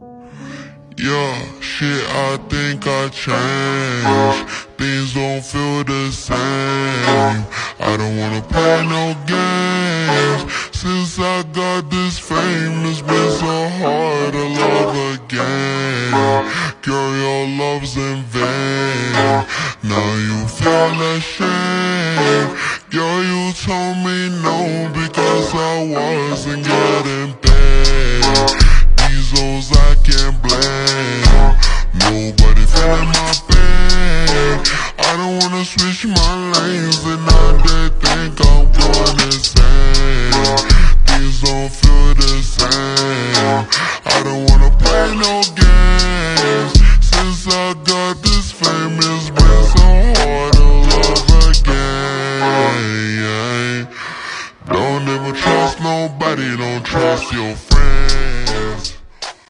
Yeah, shit, I think I changed. Things don't feel the same. I don't wanna play no games. Since I got this fame, it's been so hard to